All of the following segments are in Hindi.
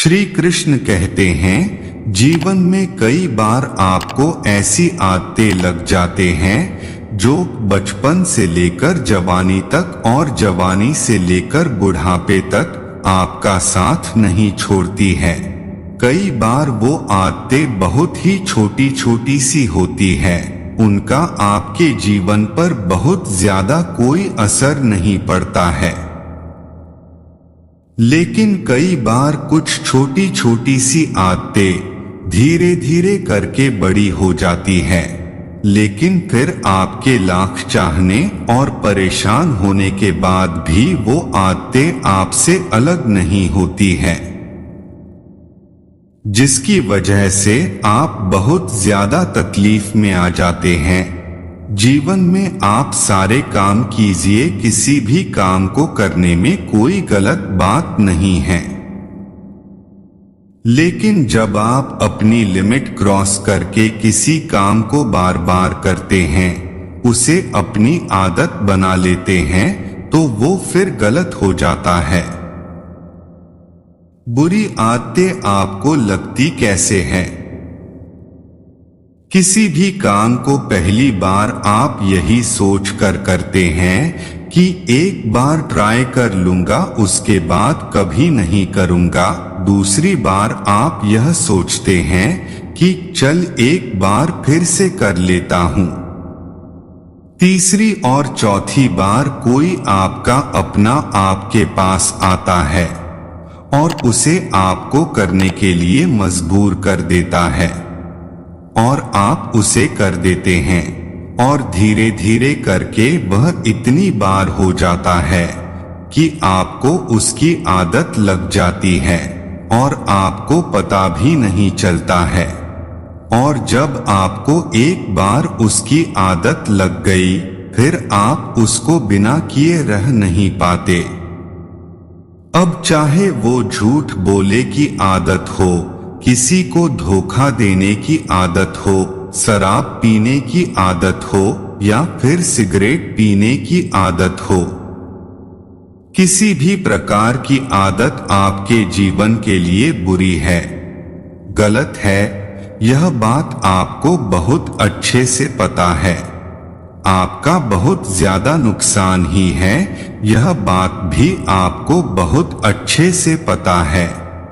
श्री कृष्ण कहते हैं, जीवन में कई बार आपको ऐसी आदतें लग जाते हैं जो बचपन से लेकर जवानी तक और जवानी से लेकर बुढ़ापे तक आपका साथ नहीं छोड़ती है। कई बार वो आदतें बहुत ही छोटी छोटी सी होती है, उनका आपके जीवन पर बहुत ज्यादा कोई असर नहीं पड़ता है। लेकिन कई बार कुछ छोटी छोटी सी आदतें धीरे धीरे करके बड़ी हो जाती है, लेकिन फिर आपके लाख चाहने और परेशान होने के बाद भी वो आदतें आपसे अलग नहीं होती हैं, जिसकी वजह से आप बहुत ज्यादा तकलीफ में आ जाते हैं। जीवन में आप सारे काम कीजिए, किसी भी काम को करने में कोई गलत बात नहीं है, लेकिन जब आप अपनी लिमिट क्रॉस करके किसी काम को बार बार करते हैं, उसे अपनी आदत बना लेते हैं, तो वो फिर गलत हो जाता है। बुरी आदतें आपको लगती कैसे हैं? किसी भी काम को पहली बार आप यही सोच कर करते हैं कि एक बार ट्राई कर लूंगा, उसके बाद कभी नहीं करूंगा। दूसरी बार आप यह सोचते हैं कि चल एक बार फिर से कर लेता हूं। तीसरी और चौथी बार कोई आपका अपना आपके पास आता है और उसे आपको करने के लिए मजबूर कर देता है, और आप उसे कर देते हैं, और धीरे धीरे करके वह इतनी बार हो जाता है कि आपको उसकी आदत लग जाती है और आपको पता भी नहीं चलता है। और जब आपको एक बार उसकी आदत लग गई, फिर आप उसको बिना किए रह नहीं पाते। अब चाहे वो झूठ बोले की आदत हो, किसी को धोखा देने की आदत हो, शराब पीने की आदत हो, या फिर सिगरेट पीने की आदत हो, किसी भी प्रकार की आदत आपके जीवन के लिए बुरी है, गलत है, यह बात आपको बहुत अच्छे से पता है। आपका बहुत ज्यादा नुकसान ही है, यह बात भी आपको बहुत अच्छे से पता है,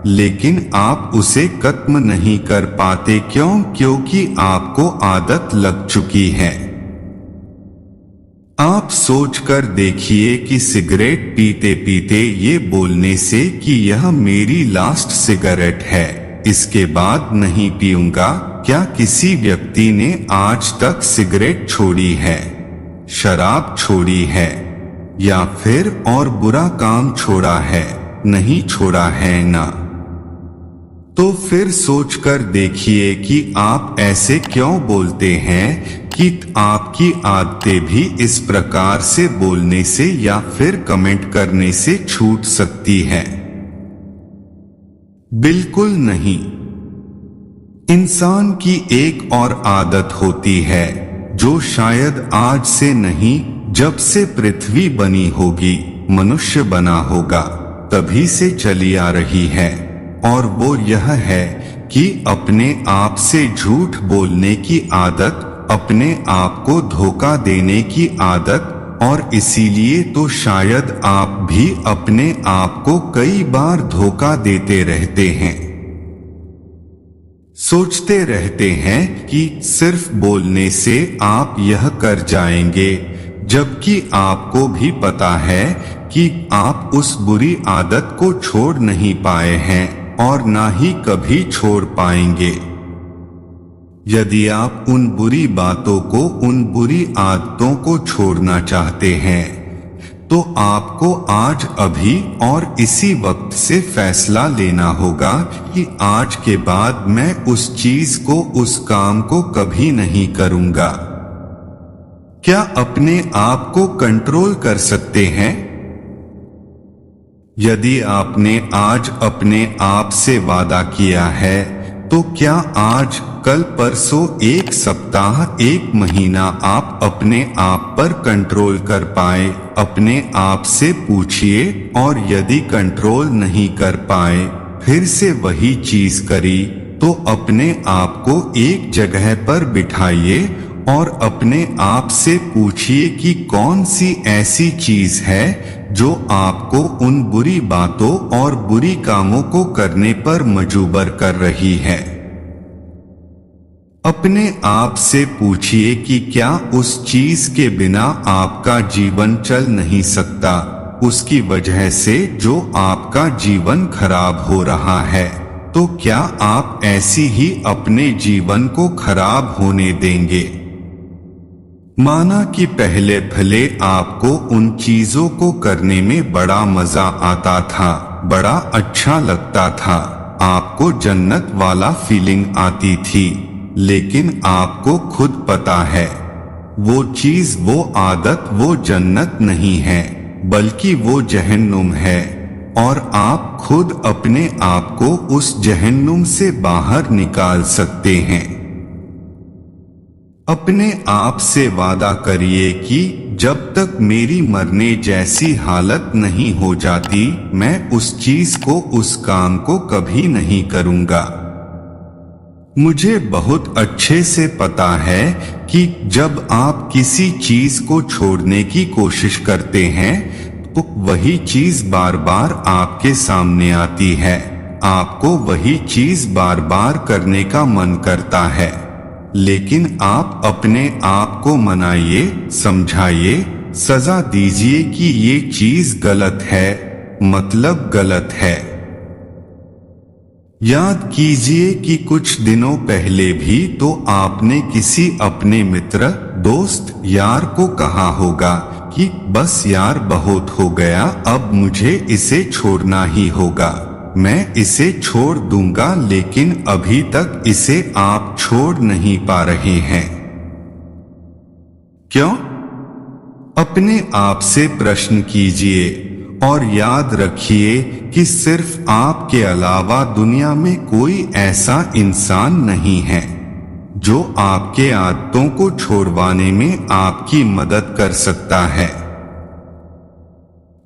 लेकिन आप उसे खत्म नहीं कर पाते। क्यों? क्योंकि आपको आदत लग चुकी है। आप सोचकर देखिए कि सिगरेट पीते पीते ये बोलने से कि यह मेरी लास्ट सिगरेट है, इसके बाद नहीं पीऊंगा, क्या किसी व्यक्ति ने आज तक सिगरेट छोड़ी है, शराब छोड़ी है, या फिर और बुरा काम छोड़ा है? नहीं छोड़ा है ना। तो फिर सोचकर देखिए कि आप ऐसे क्यों बोलते हैं कि आपकी आदतें भी इस प्रकार से बोलने से या फिर कमेंट करने से छूट सकती है? बिल्कुल नहीं। इंसान की एक और आदत होती है जो शायद आज से नहीं, जब से पृथ्वी बनी होगी, मनुष्य बना होगा, तभी से चली आ रही है, और वो यह है कि अपने आप से झूठ बोलने की आदत, अपने आप को धोखा देने की आदत। और इसीलिए तो शायद आप भी अपने आप को कई बार धोखा देते रहते हैं। सोचते रहते हैं कि सिर्फ बोलने से आप यह कर जाएंगे, जबकि आपको भी पता है कि आप उस बुरी आदत को छोड़ नहीं पाए हैं और ना ही कभी छोड़ पाएंगे। यदि आप उन बुरी बातों को, उन बुरी आदतों को छोड़ना चाहते हैं, तो आपको आज अभी और इसी वक्त से फैसला लेना होगा कि आज के बाद मैं उस चीज को, उस काम को कभी नहीं करूंगा। क्या अपने आप को कंट्रोल कर सकते हैं? यदि आपने आज अपने आप से वादा किया है, तो क्या आज, कल, परसों, एक सप्ताह, एक महीना आप अपने आप पर कंट्रोल कर पाए? अपने आप से पूछिए, और यदि कंट्रोल नहीं कर पाए, फिर से वही चीज करी तो अपने आप को एक जगह पर बिठाइए और अपने आप से पूछिए कि कौन सी ऐसी चीज है जो आपको उन बुरी बातों और बुरी कामों को करने पर मजबूर कर रही है। अपने आप से पूछिए कि क्या उस चीज के बिना आपका जीवन चल नहीं सकता, उसकी वजह से जो आपका जीवन खराब हो रहा है, तो क्या आप ऐसी ही अपने जीवन को खराब होने देंगे? माना कि पहले भले आपको उन चीजों को करने में बड़ा मजा आता था, बड़ा अच्छा लगता था, आपको जन्नत वाला फीलिंग आती थी, लेकिन आपको खुद पता है वो चीज, वो आदत, वो जन्नत नहीं है बल्कि वो जहन्नुम है, और आप खुद अपने आप को उस जहन्नुम से बाहर निकाल सकते हैं। अपने आप से वादा करिए कि जब तक मेरी मरने जैसी हालत नहीं हो जाती, मैं उस चीज को, उस काम को कभी नहीं करूंगा। मुझे बहुत अच्छे से पता है कि जब आप किसी चीज को छोड़ने की कोशिश करते हैं तो वही चीज बार बार आपके सामने आती है, आपको वही चीज बार बार करने का मन करता है, लेकिन आप अपने आप को मनाइए, समझाइए, सजा दीजिए कि ये चीज गलत है, मतलब गलत है। याद कीजिए कि कुछ दिनों पहले भी तो आपने किसी अपने मित्र, दोस्त, यार को कहा होगा कि बस यार बहुत हो गया, अब मुझे इसे छोड़ना ही होगा, मैं इसे छोड़ दूंगा, लेकिन अभी तक इसे आप छोड़ नहीं पा रहे हैं। क्यों? अपने आप से प्रश्न कीजिए और याद रखिए कि सिर्फ आपके अलावा दुनिया में कोई ऐसा इंसान नहीं है जो आपके आदतों को छोड़वाने में आपकी मदद कर सकता है।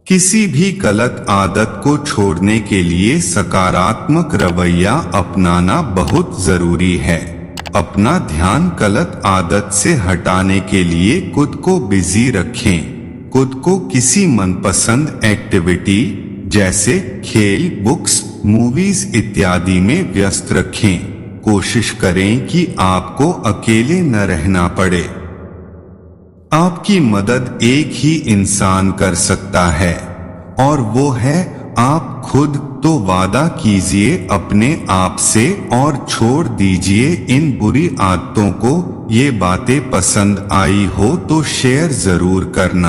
किसी भी गलत आदत को छोड़ने के लिए सकारात्मक रवैया अपनाना बहुत जरूरी है। अपना ध्यान गलत आदत से हटाने के लिए खुद को बिजी रखें, खुद को किसी मनपसंद एक्टिविटी जैसे खेल, बुक्स, मूवीज इत्यादि में व्यस्त रखें। कोशिश करें कि आपको अकेले न रहना पड़े। आपकी मदद एक ही इंसान कर सकता है और वो है आप खुद। तो वादा कीजिए अपने आप से और छोड़ दीजिए इन बुरी आदतों को। ये बातें पसंद आई हो तो शेयर जरूर करना।